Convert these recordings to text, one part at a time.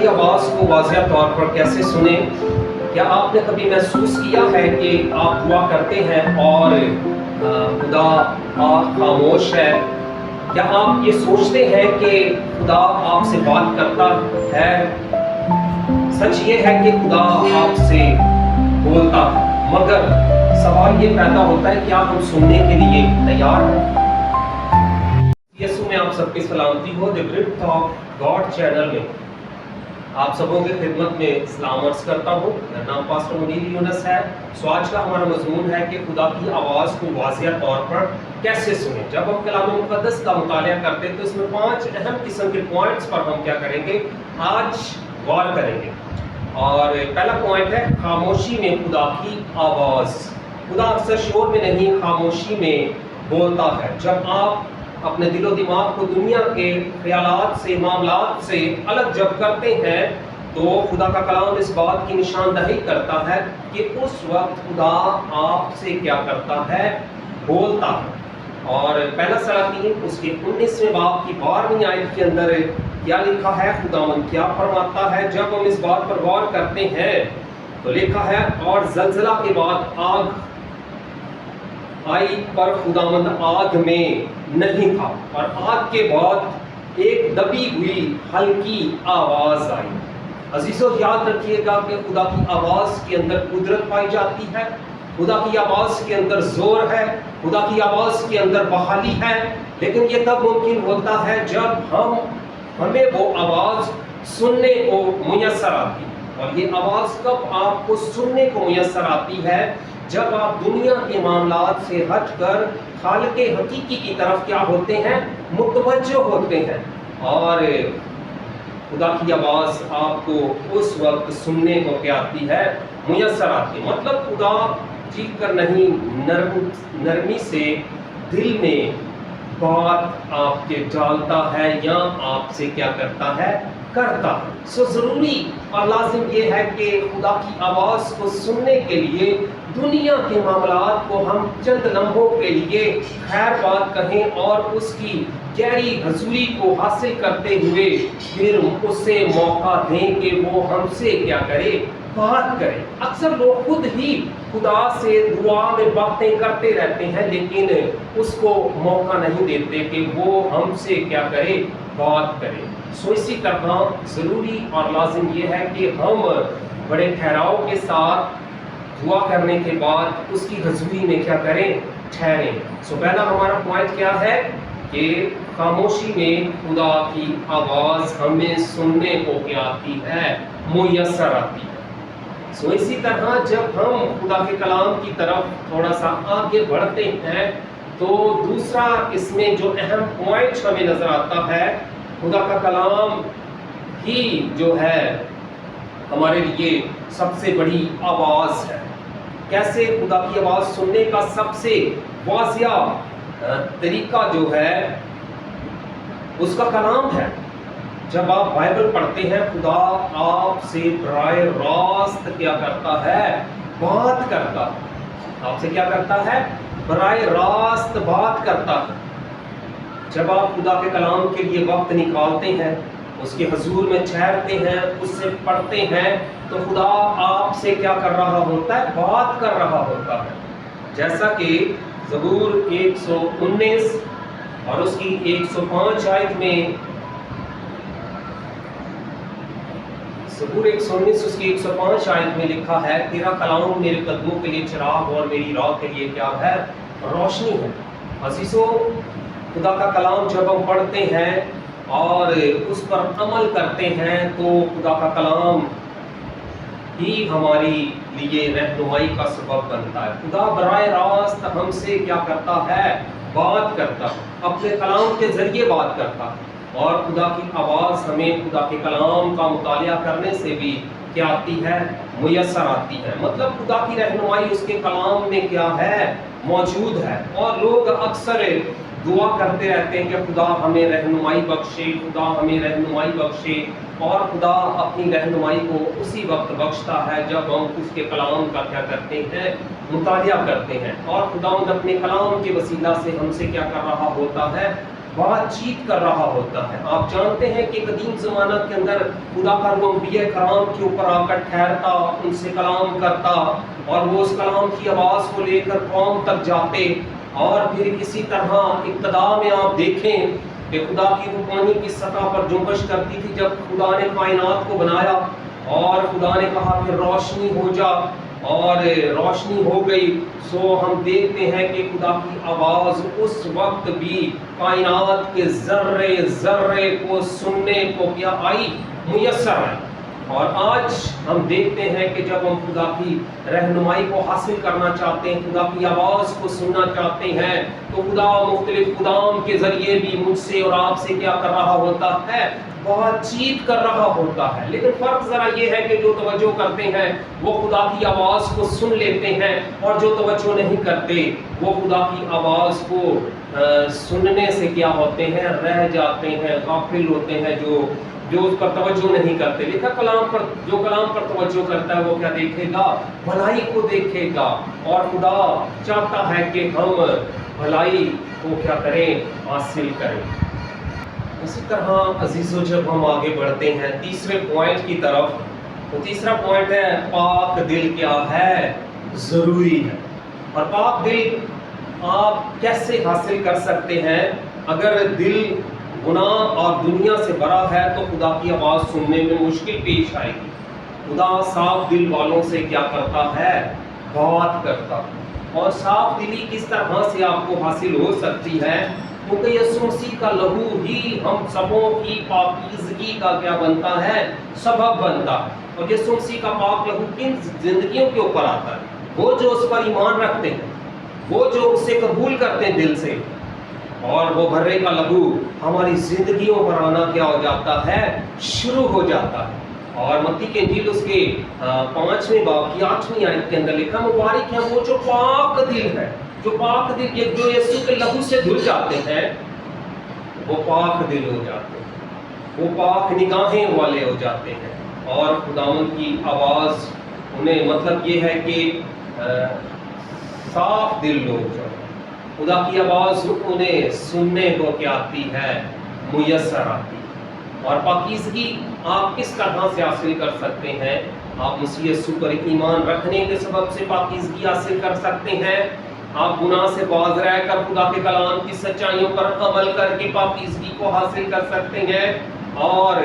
کی آواز کو واضح طور پر کیسے سنیں؟ کیا آپ نے کبھی محسوس کیا ہے کہ آپ دعا کرتے ہیں اور خدا خاموش ہے؟ کیا آپ یہ سوچتے ہیں کہ خدا آپ سے بات کرتا ہے؟ سچ یہ ہے کہ خدا آپ سے بولتا ہے، مگر سوال یہ پیدا ہوتا ہے کیا ہم سننے کے لیے تیار ہیں؟ یسوع میں آپ سب کی سلامتی ہو۔ The birth of God channel میں آپ سبوں کی خدمت میں سلام عرض کرتا ہوں۔ میرا نام پاسٹر منیر یونس ہے۔ آج کا ہمارا مضمون ہے کہ خدا کی آواز کو واضح طور پر کیسے سنیں۔ جب ہم کلام مقدس کا مطالعہ کرتے ہیں تو اس میں 5 اہم قسم کے پوائنٹس پر ہم کیا کریں گے؟ آج غور کریں گے۔ اور پہلا پوائنٹ ہے خاموشی میں خدا کی آواز۔ خدا اکثر شور میں نہیں، خاموشی میں بولتا ہے۔ جب آپ اپنے دل و دماغ کو دنیا کے خیالات سے، معاملات سے الگ جب کرتے ہیں تو خدا کا کلام اس بات کی نشاندہی کرتا ہے کہ اس وقت خدا آپ سے کیا کرتا ہے؟ بولتا ہے۔ اور پہلا سلاطین اس کے 19ویں باب کی 12ویں آیت کے اندر کیا لکھا ہے؟ خداوند کیا فرماتا ہے؟ جب ہم اس بات پر غور کرتے ہیں تو لکھا ہے اور زلزلہ کے بعد آگ آئی پر خداوند آگ میں نہیں تھا، اور آگ کے بعد ایک دبی ہوئی ہلکی آواز آئی۔ عزیزو یاد رکھیے گا کہ خدا کی آواز کے اندر قدرت پائی جاتی ہے، خدا کی آواز کے اندر زور ہے، خدا کی آواز کے اندر بحالی ہے، لیکن یہ تب ممکن ہوتا ہے جب ہمیں وہ آواز سننے کو میسر آتی ہے۔ اور یہ آواز کب آپ کو سننے کو میسر آتی ہے؟ جب آپ دنیا کے معاملات سے ہٹ کر خالق حقیقی کی طرف کیا ہوتے ہیں؟ متوجہ ہوتے ہیں۔ اور خدا کی آواز آپ کو اس وقت سننے کو کیا آتی ہے؟ میسر آتی ہے۔ مطلب خدا چیخ کر نہیں، نرمی سے دل میں بات آپ کے ڈالتا ہے یا آپ سے کیا کرتا ہے؟ کرتا ہے۔ ضروری اور لازم یہ ہے کہ خدا کی آواز کو سننے کے لیے دنیا کے معاملات کو ہم چند لمحوں کے لیے خیر بات کہیں اور اس کی گہری حضوری کو حاصل کرتے ہوئے پھر اسے موقع دیں کہ وہ ہم سے کیا کرے؟ بات کرے۔ اکثر لوگ خود ہی خدا سے دعا میں باتیں کرتے رہتے ہیں لیکن اس کو موقع نہیں دیتے کہ وہ ہم سے کیا کرے؟ بات کرے۔ اسی طرح ضروری اور لازم یہ ہے کہ ہم بڑے ٹھہراؤ کے ساتھ دعا کرنے کے بعد اس کی حضوری میں کیا کریں؟ ٹھہریں۔ پہلا ہمارا پوائنٹ کیا ہے کہ خاموشی میں خدا کی آواز ہمیں سننے کو کیا آتی ہے؟ میسر آتی ہے۔ اسی طرح جب ہم خدا کے کلام کی طرف تھوڑا سا آگے بڑھتے ہیں تو دوسرا اس میں جو اہم پوائنٹ ہمیں نظر آتا ہے، خدا کا کلام ہی جو ہے ہمارے لیے سب سے بڑی آواز ہے۔ کیسے؟ خدا کی آواز سننے کا سب سے واضح طریقہ جو ہے اس کا کلام ہے۔ جب آپ بائبل پڑھتے ہیں خدا آپ سے براہ راست کیا کرتا ہے؟ بات کرتا ہے۔ آپ سے کیا کرتا ہے؟ براہ راست بات کرتا ہے۔ جب آپ خدا کے کلام کے لیے وقت نکالتے ہیں، اس کے حضور میں ٹھہرتے ہیں، اس سے پڑھتے ہیں تو خدا آپ سے کیا کر رہا ہوتا ہے؟ بات کر رہا ہوتا ہے۔ جیسا کہ زبور 119 اور اس کی 105 آیت میں، زبور 119 اس کی 105 آیت میں لکھا ہے، تیرا کلام میرے قدموں کے لیے چراغ اور میری راہ کے لیے کیا ہے؟ روشنی ہے۔ عزیزو خدا کا کلام جب ہم پڑھتے ہیں اور اس پر عمل کرتے ہیں تو خدا کا کلام ہی ہماری لیے رہنمائی کا سبب بنتا ہے۔ خدا براہ راست ہم سے کیا کرتا ہے؟ بات کرتا ہے، اپنے کلام کے ذریعے بات کرتا ہے۔ اور خدا کی آواز ہمیں خدا کے کلام کا مطالعہ کرنے سے بھی کیا آتی ہے؟ میسر آتی ہے۔ مطلب خدا کی رہنمائی اس کے کلام میں کیا ہے؟ موجود ہے۔ اور لوگ اکثر دعا کرتے رہتے ہیں کہ خدا ہمیں رہنمائی بخشے، خدا ہمیں رہنمائی بخشے، اور خدا اپنی رہنمائی کو اسی وقت بخشتا ہے جب ہم اس کے کلام کا کیا کرتے ہیں؟ مطالعہ کرتے ہیں۔ اور خداوند اپنے کلام کے وسیلہ سے ہم سے کیا کر رہا ہوتا ہے؟ بات چیت کر رہا ہوتا ہے. آپ جانتے ہیں کہ قدیم زمانہ کے اندر خدا کا وہ انبیاء کرام کے اوپر آ کر ٹھہرتا، ان سے کلام کرتا، اور وہ اس کلام کی آواز کو لے کر قوم تک جاتے. اور پھر کسی طرح ابتدا میں آپ دیکھیں کہ خدا کی روح پانی کی سطح پر جنبش کرتی تھی جب خدا نے کائنات کو بنایا، اور خدا نے کہا کہ روشنی ہو جا، اور روشنی ہو گئی. سو ہم دیکھتے ہیں کہ خدا کی آواز اس وقت بھی کائنات کے ذرے ذرے کو سننے کو کیا آئی، میسر ہے. اور آج ہم دیکھتے ہیں کہ جب ہم خدا کی رہنمائی کو حاصل کرنا چاہتے ہیں، خدا کی آواز کو سننا چاہتے ہیں، تو خدا مختلف کلام کے ذریعے بھی مجھ سے اور آپ سے کیا کر رہا ہوتا ہے، بات چیت کر رہا ہوتا ہے. لیکن فرق ذرا یہ ہے کہ جو توجہ کرتے ہیں وہ خدا کی آواز کو سن لیتے ہیں، اور جو توجہ نہیں کرتے وہ خدا کی آواز کو سننے سے کیا ہوتے ہیں، رہ جاتے ہیں، غافل ہوتے ہیں، جو اس پر توجہ نہیں کرتے. لکھا کلام پر، جو کلام پر توجہ کرتا ہے وہ کیا دیکھے گا، بھلائی کو دیکھے گا. اور خدا چاہتا ہے کہ ہم بھلائی کو کیا کریں، حاصل کریں. اسی طرح عزیزو جب ہم آگے بڑھتے ہیں تیسرے پوائنٹ کی طرف، تو تیسرا پوائنٹ ہے پاک دل کیا ہے، ضروری ہے. اور پاک دل آپ کیسے حاصل کر سکتے ہیں؟ اگر دل گناہ اور دنیا سے بھرا ہے تو خدا کی آواز سننے میں مشکل پیش آئے گی. خدا صاف دل والوں سے کیا کرتا ہے، بات کرتا. اور صاف دلی کس طرح سے آپ کو حاصل ہو سکتی ہے؟ کیونکہ یسوع مسیح کا لہو ہی ہم سبوں کی پاکیزگی کا کیا بنتا ہے، سبب بنتا ہے. اور یسوع مسیح کا پاک لہو کن زندگیوں کے اوپر آتا ہے؟ وہ جو اس پر ایمان رکھتے ہیں، وہ جو اسے قبول کرتے ہیں دل سے، اور وہ بھرے کا لہو ہماری زندگیوں پر آنا کیا ہو جاتا ہے، شروع ہو جاتا ہے. اور متی کے انجیل اس کے 5ویں باب کی 8ویں آیت کے اندر لکھا، مبارک ہے وہ جو پاک دل ہے، جو پاک دل، جو یسوع کے لہو سے دھل جاتے ہیں، وہ پاک دل ہو جاتے ہیں، وہ پاک نگاہیں والے ہو جاتے ہیں. اور خداوند کی آواز انہیں، مطلب یہ ہے کہ صاف دل لوگ جو خدا کی آواز انہیں سننے کو کیا آتی ہے، میسر آتی. اور پاکیزگی آپ کس طرح سے حاصل کر سکتے ہیں؟ آپ مسیح یسوع پر ایمان رکھنے کے سبب سے پاکیزگی حاصل کر سکتے ہیں. آپ گناہ سے باز رہ کر خدا کے کلام کی سچائیوں پر عمل کر کے پاکیزگی کو حاصل کر سکتے ہیں. اور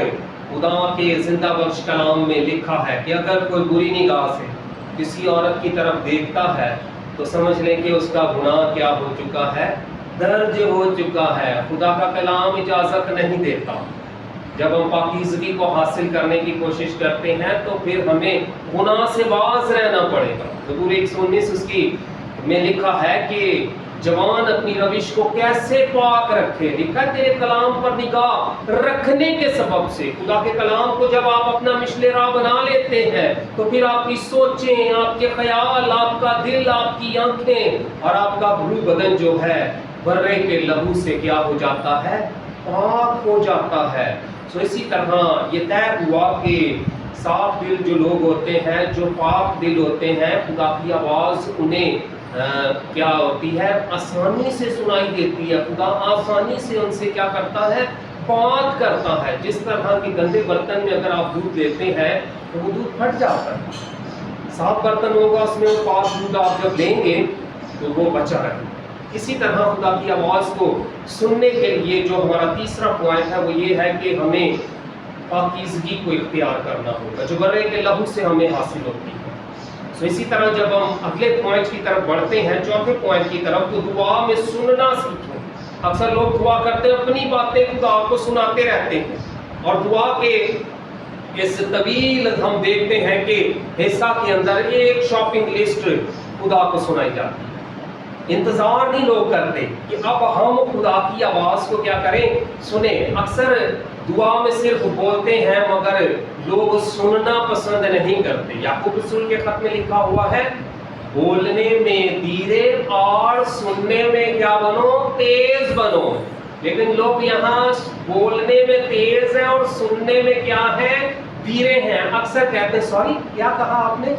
خدا کے زندہ بخش کلام میں لکھا ہے کہ اگر کوئی بری نگاہ سے کسی عورت کی طرف دیکھتا ہے تو سمجھ لیں کہ اس کا گناہ کیا ہو چکا ہے، درج ہو چکا ہے. خدا کا کلام اجازت نہیں دیتا. جب ہم پاکیزگی کو حاصل کرنے کی کوشش کرتے ہیں تو پھر ہمیں گناہ سے باز رہنا پڑے گا. زبور 119 اس کی میں لکھا ہے کہ جوان اپنی روش کو کیسے پاک رکھے. لکھا ہے تیرے کلام پر نگاہ رکھنے کے سبب سے. خدا کے کلام کو جب آپ اپنا مشل راہ بنا لیتے ہیں تو پھر آپ کی سوچیں، آپ کے خیال، آپ کا دل، آپ کی آنکھیں اور آپ کا روح بدن جو ہے برے کے لہو سے کیا ہو جاتا ہے، پاک ہو جاتا ہے. سو اسی طرح یہ طے ہوا کہ صاف دل جو لوگ ہوتے ہیں، جو پاک دل ہوتے ہیں، خدا کی آواز انہیں کیا ہوتی ہے، آسانی سے سنائی دیتی ہے. خدا آسانی سے ان سے کیا کرتا ہے، بات کرتا ہے. جس طرح کے گندے برتن میں اگر آپ دودھ لیتے ہیں تو وہ دودھ پھٹ جاتا ہے. صاف برتن ہوگا اس میں وہ پاک دودھ آپ جب لیں گے تو وہ بچا رہے. اسی طرح خدا کی آواز کو سننے کے لیے جو ہمارا تیسرا پوائنٹ ہے وہ یہ ہے کہ ہمیں پاکیزگی کو اختیار کرنا ہوگا جو برے کے لہو سے ہمیں حاصل ہوتی ہے. سو اسی طرح جب ہم اگلے پوائنٹ کی طرف بڑھتے ہیں، چوتھے پوائنٹ کی طرف، تو دعا میں سننا سیکھیں. اکثر لوگ دعا کرتے ہیں، اپنی باتیں خدا کو سناتے رہتے ہیں، اور دعا کے اس طویل ہم دیکھتے ہیں کہ حصہ کے اندر ایک شاپنگ لسٹ خدا کو سنائی جاتی ہے. انتظار نہیں لوگ کرتے کہ اب ہم خدا کی آواز کو کیا کریں، سنیں. اکثر دعا میں صرف بولتے ہیں مگر لوگ سننا پسند نہیں کرتے. یعقوب رسول کے خط میں لکھا ہوا ہے، بولنے میں دھیرے اور سننے میں کیا بنو، تیز بنو. لیکن لوگ یہاں بولنے میں تیز ہیں اور سننے میں کیا ہے، دھیرے ہیں. اکثر کہتے ہیں سوری کیا کہا آپ نے،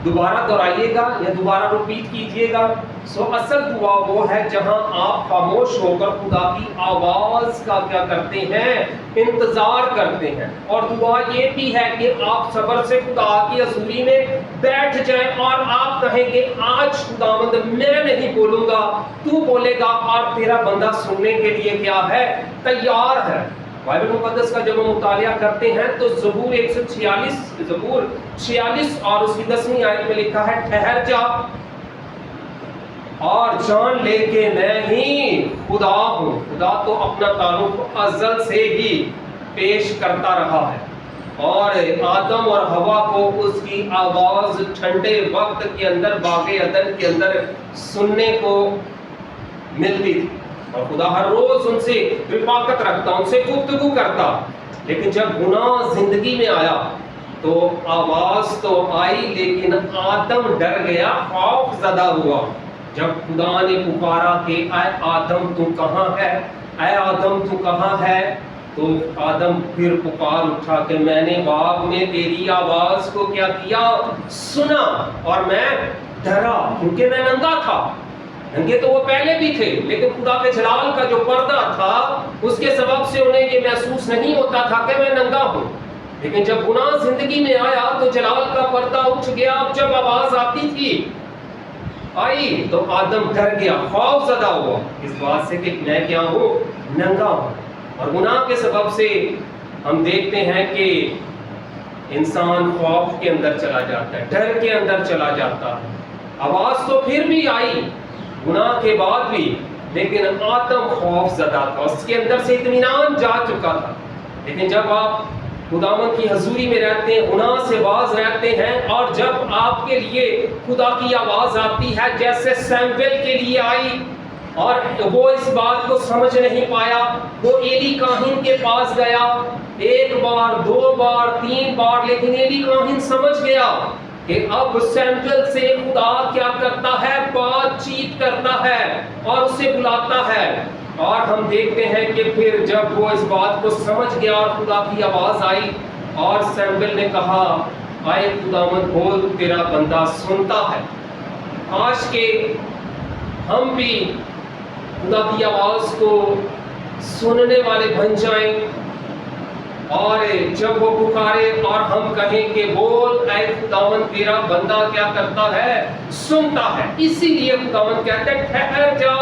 دوبارہ دہرائیے گا یا دوبارہ رپیٹ کیجئے گا. سو اصل دعا وہ ہے جہاں آپ خاموش ہو کر خدا کی آواز کا کیا کرتے ہیں؟ انتظار کرتے ہیں. اور دعا یہ بھی ہے کہ آپ صبر سے خدا کی حضوری میں بیٹھ جائیں اور آپ کہیں کہ آج خداوند میں نہیں بولوں گا، تو بولے گا، اور تیرا بندہ سننے کے لیے کیا ہے؟ تیار ہے. بائبل مقدس کا جب ہم مطالعہ کرتے ہیں تو زبور 46 اور اس کی 10ویں آیت میں لکھا ہے، ٹھہر جا اور جان لے کہ میں ہی خدا ہوں. خدا تو اپنا تعارف ازل سے ہی پیش کرتا رہا ہے، اور آدم اور حوا کو اس کی آواز ٹھنڈے وقت کے اندر باغ عدن کے اندر سننے کو ملتی تھی، اور خدا ہر روز ان سے رفاقت رکھتا، ان سے گفتگو کرتا. لیکن جب گناہ زندگی میں آیا تو آواز تو آئی، لیکن آدم ڈر گیا، خوف زدہ ہوا. جب خدا نے پکارا کہ اے آدم تو کہاں ہے، اے آدم تو کہاں ہے، تو آدم پھر پکار اٹھا کہ میں نے باغ میں تیری آواز کو کیا کیا؟ سنا، اور میں ڈرا کیونکہ میں ننگا تھا. ننگے تو وہ پہلے بھی تھے، لیکن خدا کے جلال کا جو پردہ تھا اس کے سبب سے انہیں یہ محسوس نہیں ہوتا تھا کہ میں ننگا ہوں. لیکن جب گناہ زندگی میں آیا تو جلال کا پردہ اٹھ گیا. اب جب آواز آئی تو آدم ڈر گیا، خوف زدہ ہوا اس بات سے کہ میں کیا ہوں؟ ننگا ہوں. اور گناہ کے سبب سے ہم دیکھتے ہیں کہ انسان خوف کے اندر چلا جاتا ہے، ڈر کے اندر چلا جاتا ہے. آواز تو پھر بھی آئی گناہ کے بعد بھی، لیکن آدم خوف زدہ تھا، اس کے اندر سے اطمینان جا چکا تھا. لیکن جب آپ خداوند کی حضوری میں رہتے ہیں، گناہ سے باز رہتے ہیں، اور جب آپ کے لیے خدا کی آواز آتی ہے جیسے سیمویل کے لیے آئی، اور وہ اس بات کو سمجھ نہیں پایا، وہ ایلی کاہن کے پاس گیا 1 بار 2 بار 3 بار، لیکن ایلی کاہن سمجھ گیا کہ اب سیمویل سے خدا کیا کرتا ہے؟ بات چیت کرتا ہے اور اسے بلاتا ہے. اور ہم دیکھتے ہیں کہ پھر جب وہ اس بات کو سمجھ گیا اور خدا کی آواز آئی اور سیمویل نے کہا اے خداوند بول، تیرا بندہ سنتا ہے. آج کے ہم بھی خدا کی آواز کو سننے والے بن جائیں، اور جب وہ پکارے اور ہم کہیں کہ بول اے خداوند، تیرا بندہ کیا کرتا ہے؟ سنتا ہے. اسی لیے خداوند کہتے ہیں ٹھہر جا.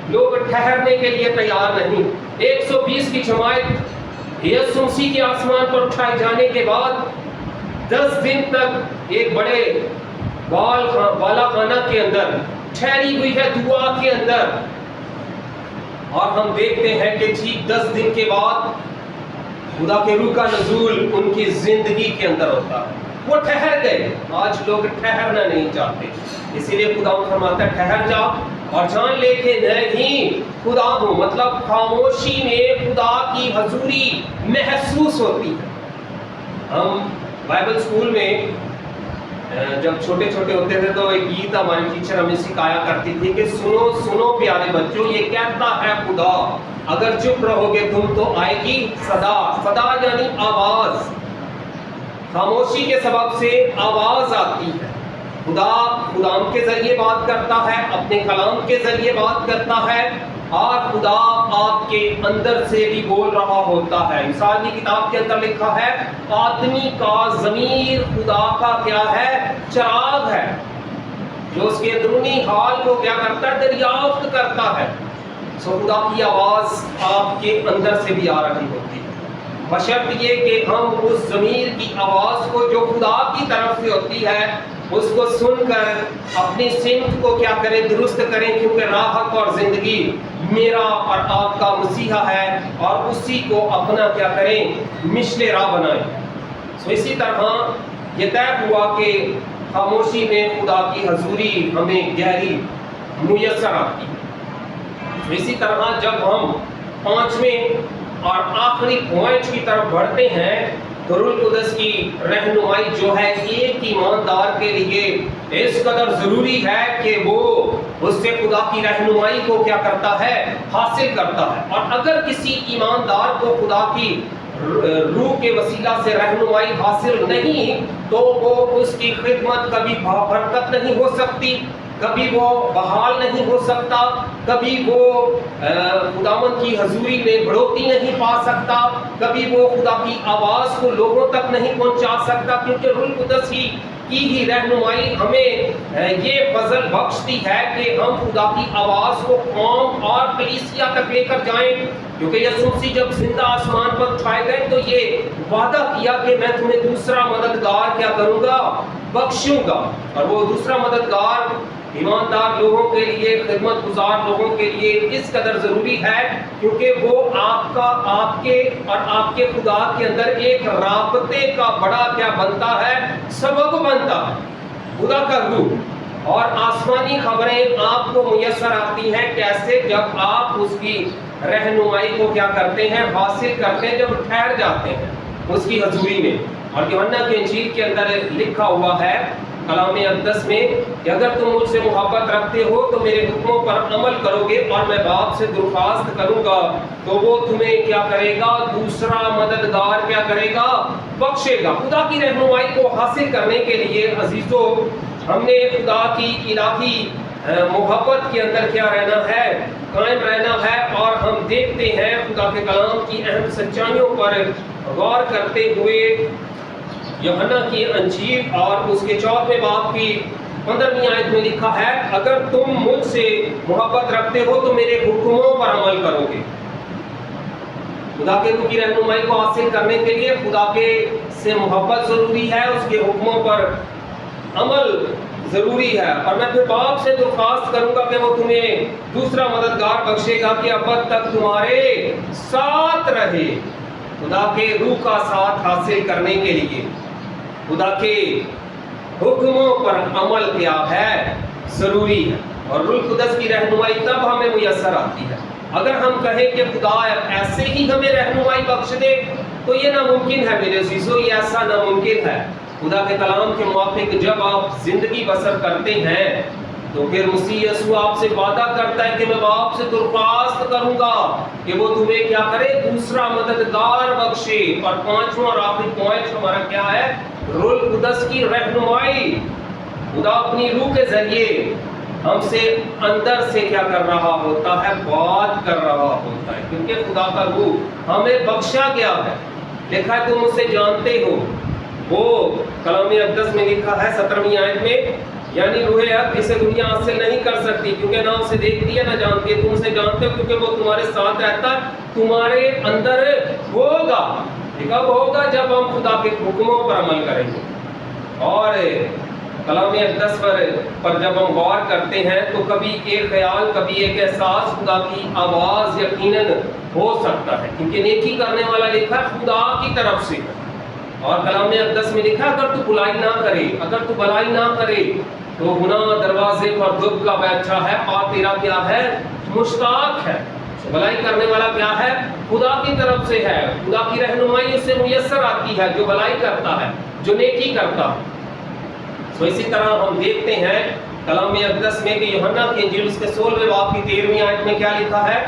لوگ ٹھہرنے کے لیے تیار نہیں. 120 کی جماعت یسوع مسیح کے آسمان پر اٹھائے جانے کے بعد 10 دن تک ایک بڑے بالا خانہ کے اندر ٹھہری ہوئی ہے، دعا کے اندر. اور ہم دیکھتے ہیں کہ ٹھیک 10 دن کے بعد خدا کے روح کا نزول ان کی زندگی کے اندر ہوتا ہے. وہ ٹھہر گئے. آج لوگ ٹھہرنا نہیں چاہتے، اسی لیے خدا فرماتا ہے ٹھہر جا اور جان لے کہ میں ہی خدا ہوں. مطلب خاموشی میں خدا کی حضوری محسوس ہوتی ہے. ہم بائبل اسکول میں جب چھوٹے چھوٹے ہوتے تھے تو ایک گیت ہماری ٹیچر ہمیں سکھایا کرتی تھی کہ سنو سنو پیارے بچوں، یہ کہتا ہے خدا، اگر چپ رہو گے تم تو آئے گی صدا. صدا یعنی آواز. خاموشی کے سبب سے آواز آتی ہے. خدا خدام کے ذریعے بات کرتا ہے، اپنے کلام کے ذریعے بات کرتا ہے، اور خدا آپ کے اندر سے بھی بول رہا ہوتا ہے. مثال کی کتاب کے اندر لکھا ہے آدمی کا ضمیر خدا کا کیا ہے؟ چراغ ہے، جو اس کے اندرونی حال کو کیا کرتا ہے؟ دریافت کرتا ہے. سو خدا کی آواز آپ کے اندر سے بھی آ رہی ہوتی ہے، بشرط یہ کہ ہم اس ضمیر کی آواز کو جو خدا کی طرف سے ہوتی ہے اس کو سن کر اپنی سمت کو کیا کریں؟ درست کریں. کیونکہ راہ حق اور زندگی میرا اور آپ کا مسیحا ہے، اور اسی کو اپنا کیا کریں؟ مشل راہ بنائیں. سو اسی طرح یہ طے ہوا کہ خاموشی میں خدا کی حضوری ہمیں گہری میسر آتی ہے. اسی طرح جب ہم 5ویں اور آخری پوائنٹ کی طرف بڑھتے ہیں تو روح القدس کی رہنمائی جو ہے ایک ایماندار کے لیے اس قدر ضروری ہے کہ وہ اس سے خدا کی رہنمائی کو کیا کرتا ہے؟ حاصل کرتا ہے. اور اگر کسی ایماندار کو خدا کی روح کے وسیلہ سے رہنمائی حاصل نہیں تو وہ اس کی خدمت کبھی برکت نہیں ہو سکتی، کبھی وہ بحال نہیں ہو سکتا، کبھی وہ خداوند کی حضوری میں بڑھوتی نہیں پا سکتا، کبھی وہ خدا کی آواز کو لوگوں تک نہیں پہنچا سکتا، کیونکہ روح القدس کی ہی رہنمائی ہمیں یہ فضل بخشتی ہے کہ ہم خدا کی آواز کو قوم اور کلیسیا تک لے کر جائیں، کیونکہ یسوع مسیح جب زندہ آسمان پر اٹھائے گئے تو یہ وعدہ کیا کہ میں تمہیں دوسرا مددگار کیا کروں گا، بخشوں گا، اور وہ دوسرا مددگار ایماندار لوگوں کے لیے، خدمت گزار لوگوں کے لیے اس قدر ضروری ہے کیونکہ وہ آپ کے اور آپ کے خدا کے اندر ایک رابطے کا بڑا کیا بنتا ہے، سبب بنتا ہے، خدا کا روح اور آسمانی خبریں آپ کو میسر آتی ہیں کیسے، جب آپ اس کی رہنمائی کو کیا کرتے ہیں، حاصل کرتے ہیں، جب ٹھہر جاتے ہیں اس کی حضوری میں۔ اور یوحنا کی انجیل کے اندر لکھا ہوا ہے کلام اقدس میں کہ اگر تم مجھ سے محبت رکھتے ہو تو میرے حکموں پر عمل کرو گے، اور میں باپ سے درخواست کروں گا تو وہ تمہیں کیا کرے گا، دوسرا مددگار کیا کرے گا، بخشے گا۔ خدا کی رہنمائی کو حاصل کرنے کے لیے عزیزو ہم نے خدا کی الہی محبت کے اندر کیا رہنا ہے، قائم رہنا ہے، اور ہم دیکھتے ہیں خدا کے کلام کی اہم سچائیوں پر غور کرتے ہوئے یوحنا کی انجیل اور اس کے 4ویں باب کی 15ویں آیت میں لکھا ہے، اگر تم مجھ سے محبت رکھتے ہو تو میرے حکموں پر عمل کرو گے۔ خدا کے روح کی رہنمائی کو حاصل کرنے کے لیے خدا کے سے محبت ضروری ہے، اس کے حکموں پر عمل ضروری ہے، اور میں پھر باپ سے درخواست کروں گا کہ وہ تمہیں دوسرا مددگار بخشے گا کہ ابد تک تمہارے ساتھ رہے۔ خدا کے روح کا ساتھ حاصل کرنے کے لیے خدا کے حکموں پر عمل کیا ہے، ضروری ہے، اور روح القدس کی رہنمائی تب ہمیں میسر آتی ہے۔ اگر ہم کہیں کہ خدا ایسے ہی ہمیں رہنمائی بخش دے تو یہ ناممکن ہے میرے عزیزو، یہ ایسا ناممکن ہے۔ خدا کے کلام کے موافق جب آپ زندگی بسر کرتے ہیں تو پھر مسیح یسوع آپ سے وعدہ کرتا ہے کہ میں باپ سے درخواست کروں گا کہ وہ تمہیں کیا کرے، دوسرا مددگار بخشے۔ اور 5واں اور آخری پوائنٹ ہمارا کیا ہے، روح القدس کی رہنمائی۔ خدا اپنی روح کے ذریعے ہم سے اندر سے کیا کر رہا ہوتا ہے، بات کر رہا ہوتا ہے، کیونکہ خدا کا روح ہمیں بخشا گیا ہے۔ لکھا ہے تم اسے جانتے ہو، وہ کلام اقدس میں لکھا ہے 17ویں آیت میں، یعنی روح حق جسے دنیا حاصل نہیں کر سکتی کیونکہ نہ اسے دیکھتی ہے نہ جانتی ہے، تم اسے جانتے ہو کیونکہ وہ تمہارے ساتھ رہتا ہے، تمہارے اندر ہوگا۔ کب ہوگا؟ جب ہم خدا کے حکموں پر عمل کریں گے۔ اور کلام اقدس پر جب ہم غور کرتے ہیں تو کبھی ایک خیال، کبھی ایک احساس خدا کی آواز یقیناً ہو سکتا ہے، کیونکہ نیکی کرنے والا لکھا ہے خدا کی طرف سے، اور کلام اقدس میں لکھا اگر تو بلائی نہ کرے، اگر تو بلائی نہ کرے تو گناہ دروازے پر دب کا بیٹھا ہے اور تیرا کیا ہے، مشتاق ہے۔ بلائی کرنے والا کیا ہے، خدا کی طرف سے ہے، خدا کی رہنمائی اسے میسر آتی ہے جو بلائی کرتا ہے، جو نیکی کرتا ہے۔ تو اسی طرح ہم دیکھتے ہیں کلام اقدس میں کہ یوحنا کی انجیل اس کے 16ویں باب کی 13ویں آیت میں کیا لکھا ہے،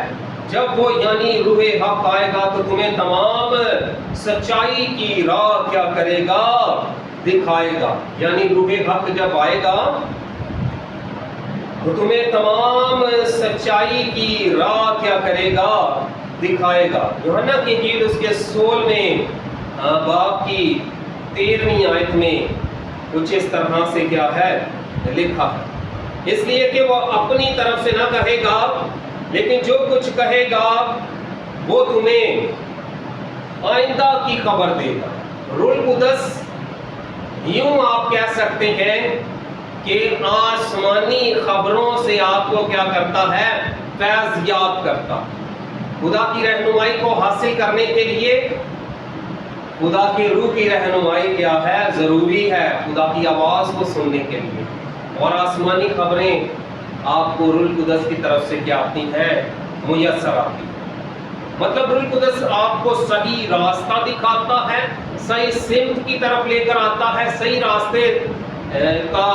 جب وہ یعنی روح حق آئے گا تو تمہیں تمام سچائی کی راہ کیا کرے گا، دکھائے گا۔ یعنی روح حق جب آئے گا تو تمہیں تمام سچائی کی راہ کیا کرے گا، دکھائے گا۔ یوحنا کی انجیل اس کے 16ویں باب کی 13ویں آیت میں کچھ اس طرح سے کیا ہے لکھا ہے، اس لیے کہ وہ اپنی طرف سے نہ کہے گا لیکن جو کچھ کہے گا وہ تمہیں آئندہ کی خبر دے گا۔ روح القدس یوں آپ کہہ سکتے ہیں کہ آسمانی خبروں سے آپ کو کیا کرتا ہے، فیض یاب کرتا۔ خدا کی رہنمائی کو حاصل کرنے کے لیے خدا کی روح کی رہنمائی کیا ہے، ضروری ہے خدا کی آواز کو سننے کے لیے، اور آسمانی خبریں آپ کو روح القدس کی طرف سے کیا آتی ہیں، میسر آتی ہیں۔ مطلب روح القدس آپ کو صحیح راستہ دکھاتا ہے، صحیح سمت کی طرف لے کر آتا ہے۔ صحیح راستے کا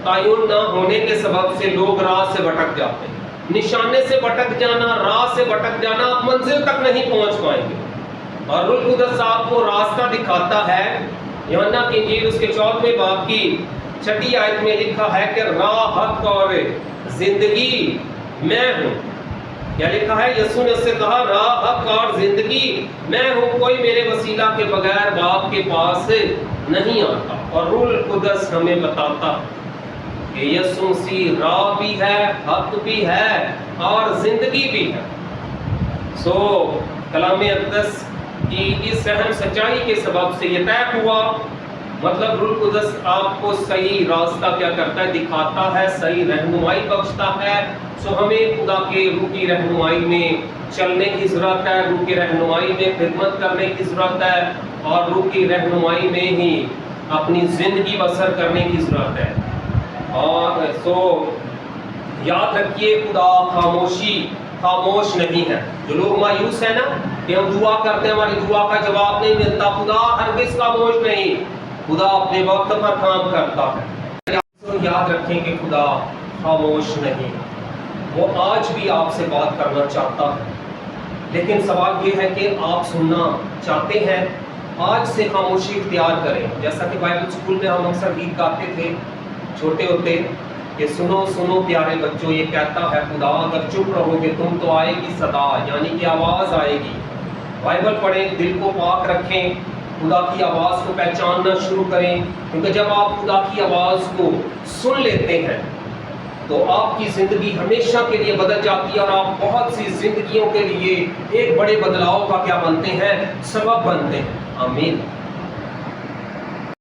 تعین نہ ہونے کے سبب سے لوگ راہ سے بھٹک جاتے ہیں۔ نشانے سے بھٹک جانا، راہ سے بھٹک جانا، آپ منزل تک نہیں پہنچ پائیں گے۔ اور روح القدس آپ کو راستہ دکھاتا ہے. یوحنا کی انجیل اس کے 14ویں باب کی 6 آیت میں لکھا ہے کہ راہ، حق اور زندگی میں ہوں. کیا لکھا ہے؟ یسوع نے اس سے کہا راہ، حق اور زندگی میں ہوں، کوئی میرے وسیلہ کے بغیر باپ کے پاس نہیں آتا. اور روح القدس ہمیں بتاتا کہ یسوع مسیح راہ بھی ہے، حق بھی ہے اور زندگی بھی ہے. سو کلام اقدس کی اس اہم سچائی کے سبب سے یہ طے ہوا، مطلب روح القدس آپ کو صحیح راستہ کیا کرتا ہے؟ دکھاتا ہے، صحیح رہنمائی بخشتا ہے. سو ہمیں خدا کے روح کی رہنمائی میں چلنے کی ضرورت ہے، روح کی رہنمائی میں خدمت کرنے کی ضرورت ہے، اور روح کی رہنمائی میں ہی اپنی زندگی بسر کرنے کی ضرورت ہے. اور سو یاد رکھیے، خدا خاموش نہیں ہے. جو لوگ مایوس ہیں نا کہ ہم دعا کرتے ہیں ہماری دعا کا جواب نہیں ملتا، خدا ہرگز خاموش نہیں، خدا اپنے وقت پر کام کرتا ہے. یاد رکھیں کہ خدا خاموش نہیں، وہ آج بھی آپ سے بات کرنا چاہتا ہے. لیکن سوال یہ ہے کہ آپ سننا چاہتے ہیں؟ آج سے خاموشی اختیار کریں. جیسا کہ بائبل اسکول میں ہم اکثر گیت گاتے تھے چھوٹے ہوتے کہ سنو سنو پیارے بچوں، یہ کہتا ہے خدا، اگر چپ رہو گے تم تو آئے گی صدا، یعنی کہ آواز آئے گی. بائبل پڑھیں، دل کو پاک رکھیں، خدا کی آواز کو پہچاننا شروع کریں. کیونکہ جب آپ خدا کی آواز کو سن لیتے ہیں تو آپ کی زندگی ہمیشہ کے لیے بدل جاتی ہے، اور آپ بہت سی زندگیوں کے لیے ایک بڑے بدلاؤ کا کیا بنتے ہیں؟ سبب بنتے ہیں. آمین.